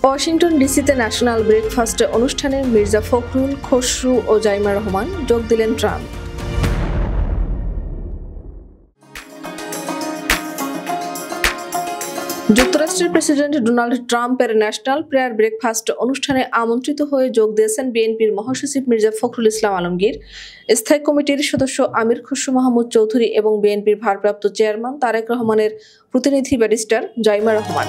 Washington ডিসিতে national breakfast অনুষ্ঠানে মির্জা ফখরুল, খসরু ও জাইমা রহমান যোগ দিলেন ট্রাম্প। যুক্তরাষ্ট্রের প্রেসিডেন্ট ডোনাল্ড ট্রাম্পের ন্যাশনাল প্রেয়ার ব্রেকফাস্ট অনুষ্ঠানে আমন্ত্রিত হয়ে যোগ দিয়েছেন বিএনপির মহাসচিব মির্জা ফখরুল ইসলাম আলমগীর, স্থায়ী কমিটির সদস্য আমির খসরু মাহমুদ চৌধুরী এবং বিএনপির ভারপ্রাপ্ত চেয়ারম্যান তারেক রহমানের প্রতিনিধি ব্যারিস্টার জাইমা রহমান।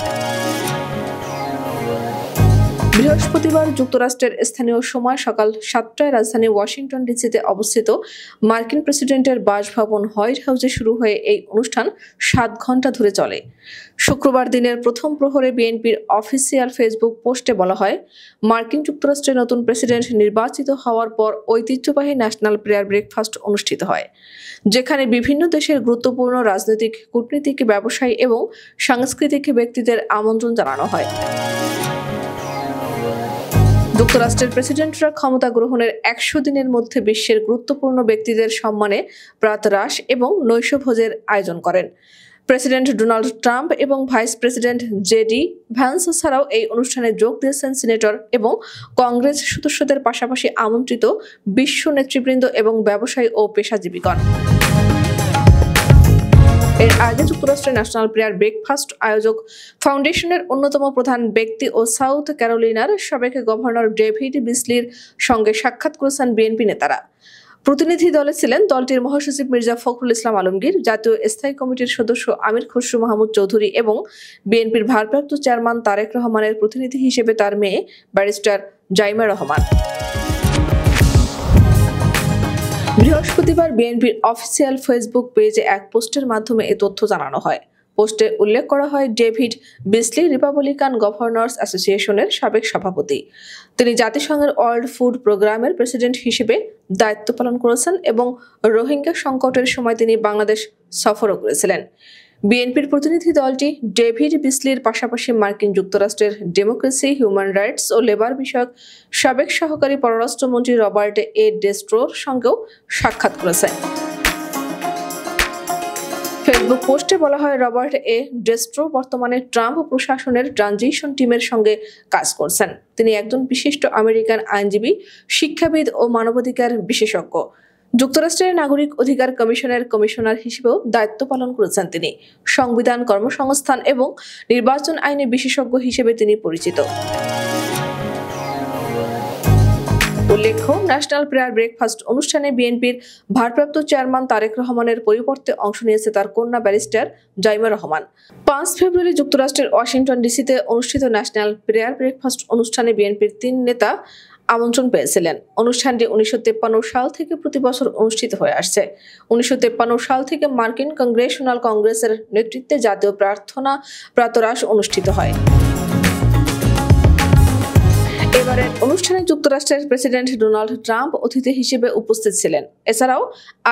বৃহস্পতিবার যুক্তরাষ্ট্রের স্থানীয় সময় সকাল 7টায় রাজধানী ওয়াশিংটন ডিসিতে অবস্থিত মার্কিন প্রেসিডেন্টের বাসভবন হোয়াইট হাউসে শুরু হয়ে এই অনুষ্ঠান 7 ঘণ্টা ধরে চলে। শুক্রবার দিনের প্রথম প্রহরে বিএনপির অফিসিয়াল ফেসবুক পোস্টে বলা হয়, মার্কিন যুক্তরাষ্ট্রের নতুন প্রেসিডেন্ট নির্বাচিত হওয়ার পর ঐতিহ্যবাহী ন্যাশনাল প্রেয়ার ব্রেকফাস্ট অনুষ্ঠিত হয়, যেখানে বিভিন্ন দেশের গুরুত্বপূর্ণ রাজনৈতিক, কূটনীতিক, ব্যবসায়ী এবং সাংস্কৃতিক ব্যক্তিদের আমন্ত্রণ জানানো হয়। যুক্তরাষ্ট্রের প্রেসিডেন্টরা ক্ষমতা গ্রহণের 100 দিনের মধ্যে বিশ্বের গুরুত্বপূর্ণ ব্যক্তিদের সম্মানে প্রাতরাশ এবং নৈশভোজের আয়োজন করেন। প্রেসিডেন্ট ডোনাল্ড ট্রাম্প এবং ভাইস প্রেসিডেন্ট জেডি ভ্যান্স ছাড়াও এই অনুষ্ঠানে যোগ দিয়েছেন সিনেটর এবং কংগ্রেস সদস্যদের পাশাপাশি আমন্ত্রিত বিশ্ব নেতৃবৃন্দ এবং ব্যবসায়ী ও পেশাজীবীগণ। এর আগে যুক্তরাষ্ট্রের ন্যাশনাল প্রেয়ার ব্রেকফাস্ট আয়োজক ফাউন্ডেশনের অন্যতম প্রধান ব্যক্তি ও সাউথ ক্যারোলিনার সাবেক গভর্নর ডেভিড বিসলির সঙ্গে সাক্ষাৎ করেছেন বিএনপি নেতারা। প্রতিনিধি দলে ছিলেন দলটির মহাসচিব মির্জা ফখরুল ইসলাম আলমগীর, জাতীয় স্থায়ী কমিটির সদস্য আমির খসরু মাহমুদ চৌধুরী এবং বিএনপির ভারপ্রাপ্ত চেয়ারম্যান তারেক রহমানের প্রতিনিধি হিসেবে তার মেয়ে ব্যারিস্টার জাইমা রহমান। বৃহস্পতিবার বিএনপির অফিসিয়াল ফেসবুক পেজে এক পোস্টের মাধ্যমে এ তথ্য জানানো হয়। পোস্টে উল্লেখ করা হয়, ডেভিড বিসলি রিপাবলিকান গভর্নর্স অ্যাসোসিয়েশনের সাবেক সভাপতি। তিনি জাতিসংঘের ওয়ার্ল্ড ফুড প্রোগ্রামের প্রেসিডেন্ট হিসেবে দায়িত্ব পালন করেছেন এবং রোহিঙ্গা সংকটের সময় তিনি বাংলাদেশ সফরও করেছিলেন। বিএনপির প্রতিনিধি দলটি ডেভিড বিসলির পাশাপাশি মার্কিন যুক্তরাষ্ট্রের ডেমোক্রেসি, হিউম্যান রাইটস ও লেবার বিষয়ক সাবেক সহকারী পররাষ্ট্রমন্ত্রী রবার্ট এ ডেস্ট্রোর সঙ্গেও সাক্ষাৎ করেছে। ফেসবুক পোস্টে বলা হয়, রবার্ট এ ডেস্ট্রো বর্তমানে ট্রাম্প প্রশাসনের ট্রানজিশন টিমের সঙ্গে কাজ করছেন। তিনি একজন বিশিষ্ট আমেরিকান আইনজীবী, শিক্ষাবিদ ও মানবাধিকার বিশেষজ্ঞ। যুক্তরাষ্ট্রের নাগরিক অধিকার কমিশনের কমিশনার হিসেবেও দায়িত্ব পালন করেছেন তিনি। সংবিধান, কর্মসংস্থান এবং নির্বাচন আইনে বিশেষজ্ঞ হিসেবে তিনি পরিচিত। উল্লেখ্য, ন্যাশনাল প্রেয়ার ব্রেকফাস্ট অনুষ্ঠানে বিএনপির ভারপ্রাপ্ত চেয়ারম্যান তারেক রহমানের পরিবর্তে অংশ নিয়েছে তার কন্যা ব্যারিস্টার জাইমা রহমান। 5 ফেব্রুয়ারি যুক্তরাষ্ট্রের ওয়াশিংটন ডিসিতে অনুষ্ঠিত ন্যাশনাল প্রেয়ার ব্রেকফাস্ট অনুষ্ঠানে বিএনপির 3 নেতা আমন্ত্রণ পেয়েছিলেন। অনুষ্ঠানটি 1953 সাল থেকে প্রতি বছর অনুষ্ঠিত হয়ে আসছে। 1953 সাল থেকে মার্কিন কংগ্রেশনাল কংগ্রেসের নেতৃত্বে জাতীয় প্রাতরাশ অনুষ্ঠিত হয়। এবারের অনুষ্ঠানে যুক্তরাষ্ট্রের প্রেসিডেন্ট ডোনাল্ড ট্রাম্প অতিথি হিসেবে উপস্থিত ছিলেন। এছাড়াও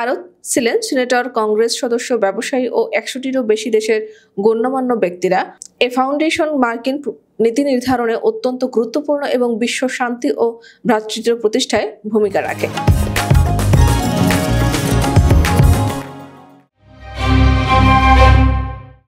আরও ছিলেন সিনেটর, কংগ্রেস সদস্য, ব্যবসায়ী ও 100টিরও বেশি দেশের গণ্যমান্য ব্যক্তিরা। এ ফাউন্ডেশন মার্কিন নীতি নির্ধারণে অত্যন্ত গুরুত্বপূর্ণ এবং বিশ্ব শান্তি ও ভ্রাতৃত্ব প্রতিষ্ঠায় ভূমিকা রাখে।